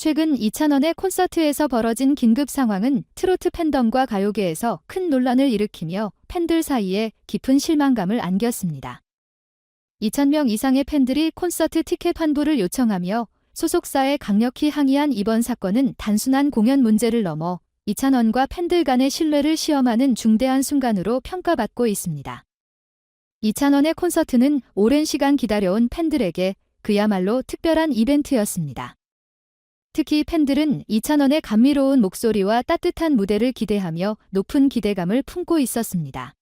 최근 이찬원의 콘서트에서 벌어진 긴급 상황은 트로트 팬덤과 가요계에서 큰 논란을 일으키며 팬들 사이에 깊은 실망감을 안겼습니다. 2,000명 이상의 팬들이 콘서트 티켓 환불을 요청하며 소속사에 강력히 항의한 이번 사건은 단순한 공연 문제를 넘어 이찬원과 팬들 간의 신뢰를 시험하는 중대한 순간으로 평가받고 있습니다. 이찬원의 콘서트는 오랜 시간 기다려온 팬들에게 그야말로 특별한 이벤트였습니다. 특히 팬들은 이찬원의 감미로운 목소리와 따뜻한 무대를 기대하며 높은 기대감을 품고 있었습니다.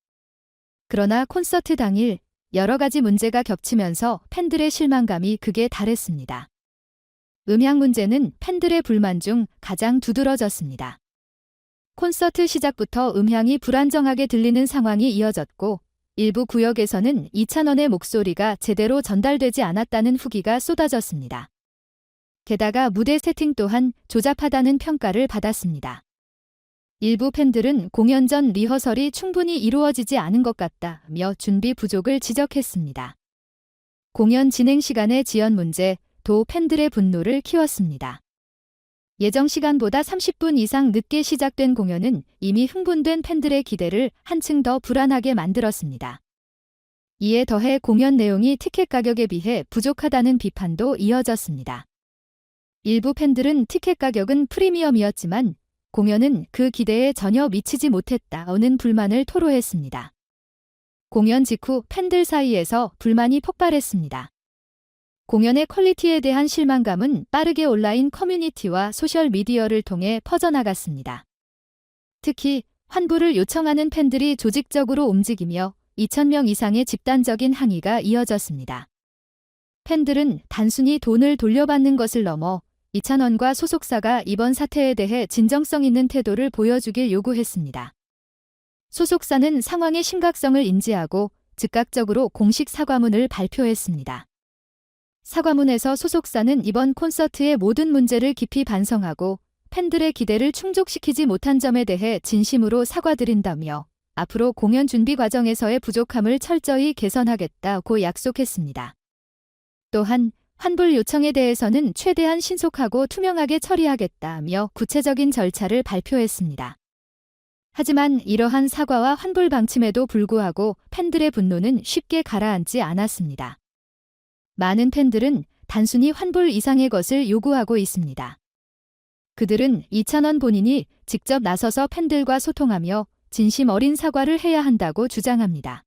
그러나 콘서트 당일 여러 가지 문제가 겹치면서 팬들의 실망감이 극에 달했습니다. 음향 문제는 팬들의 불만 중 가장 두드러졌습니다. 콘서트 시작부터 음향이 불안정하게 들리는 상황이 이어졌고 일부 구역에서는 이찬원의 목소리가 제대로 전달되지 않았다는 후기가 쏟아졌습니다. 게다가 무대 세팅 또한 조잡하다는 평가를 받았습니다. 일부 팬들은 공연 전 리허설이 충분히 이루어지지 않은 것 같다며 준비 부족을 지적했습니다. 공연 진행 시간의 지연 문제, 도 팬들의 분노를 키웠습니다. 예정 시간보다 30분 이상 늦게 시작된 공연은 이미 흥분된 팬들의 기대를 한층 더 불안하게 만들었습니다. 이에 더해 공연 내용이 티켓 가격에 비해 부족하다는 비판도 이어졌습니다. 일부 팬들은 티켓 가격은 프리미엄이었지만 공연은 그 기대에 전혀 미치지 못했다는 불만을 토로했습니다. 공연 직후 팬들 사이에서 불만이 폭발했습니다. 공연의 퀄리티에 대한 실망감은 빠르게 온라인 커뮤니티와 소셜미디어를 통해 퍼져나갔습니다. 특히 환불을 요청하는 팬들이 조직적으로 움직이며 2,000명 이상의 집단적인 항의가 이어졌습니다. 팬들은 단순히 돈을 돌려받는 것을 넘어 이찬원과 소속사가 이번 사태에 대해 진정성 있는 태도를 보여주길 요구했습니다. 소속사는 상황의 심각성을 인지하고 즉각적으로 공식 사과문을 발표했습니다. 사과문에서 소속사는 이번 콘서트의 모든 문제를 깊이 반성하고 팬들의 기대를 충족시키지 못한 점에 대해 진심으로 사과드린다며 앞으로 공연 준비 과정에서의 부족함을 철저히 개선하겠다고 약속했습니다. 또한 환불 요청에 대해서는 최대한 신속하고 투명하게 처리하겠다며 구체적인 절차를 발표했습니다. 하지만 이러한 사과와 환불 방침에도 불구하고 팬들의 분노는 쉽게 가라앉지 않았습니다. 많은 팬들은 단순히 환불 이상의 것을 요구하고 있습니다. 그들은 이찬원 본인이 직접 나서서 팬들과 소통하며 진심 어린 사과를 해야 한다고 주장합니다.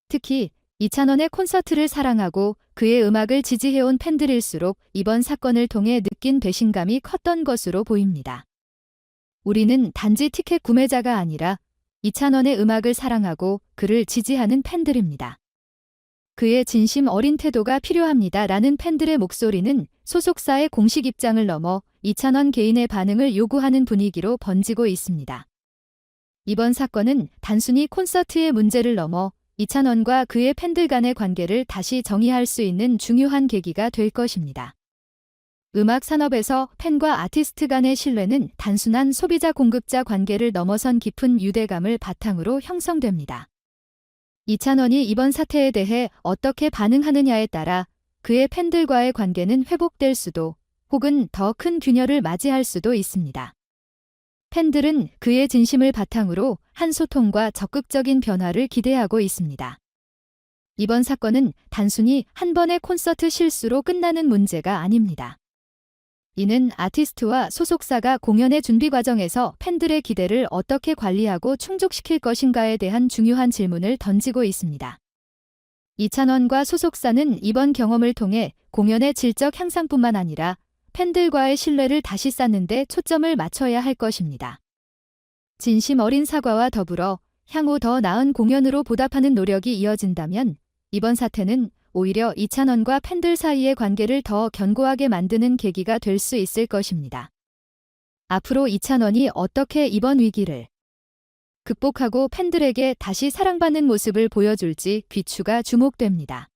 특히 이찬원의 콘서트를 사랑하고 그의 음악을 지지해온 팬들일수록 이번 사건을 통해 느낀 배신감이 컸던 것으로 보입니다. 우리는 단지 티켓 구매자가 아니라 이찬원의 음악을 사랑하고 그를 지지하는 팬들입니다. 그의 진심 어린 태도가 필요합니다. 라는 팬들의 목소리는 소속사의 공식 입장을 넘어 이찬원 개인의 반응을 요구하는 분위기로 번지고 있습니다. 이번 사건은 단순히 콘서트의 문제를 넘어 이찬원과 그의 팬들 간의 관계를 다시 정의할 수 있는 중요한 계기가 될 것입니다. 음악 산업에서 팬과 아티스트 간의 신뢰는 단순한 소비자 공급자 관계를 넘어선 깊은 유대감을 바탕으로 형성됩니다. 이찬원이 이번 사태에 대해 어떻게 반응하느냐에 따라 그의 팬들과의 관계는 회복될 수도 혹은 더 큰 균열을 맞이할 수도 있습니다. 팬들은 그의 진심을 바탕으로 한 소통과 적극적인 변화를 기대하고 있습니다. 이번 사건은 단순히 한 번의 콘서트 실수로 끝나는 문제가 아닙니다. 이는 아티스트와 소속사가 공연의 준비 과정에서 팬들의 기대를 어떻게 관리하고 충족시킬 것인가에 대한 중요한 질문을 던지고 있습니다. 이찬원과 소속사는 이번 경험을 통해 공연의 질적 향상뿐만 아니라 팬들과의 신뢰를 다시 쌓는 데 초점을 맞춰야 할 것입니다. 진심 어린 사과와 더불어 향후 더 나은 공연으로 보답하는 노력이 이어진다면 이번 사태는 오히려 이찬원과 팬들 사이의 관계를 더 견고하게 만드는 계기가 될 수 있을 것입니다. 앞으로 이찬원이 어떻게 이번 위기를 극복하고 팬들에게 다시 사랑받는 모습을 보여줄지 귀추가 주목됩니다.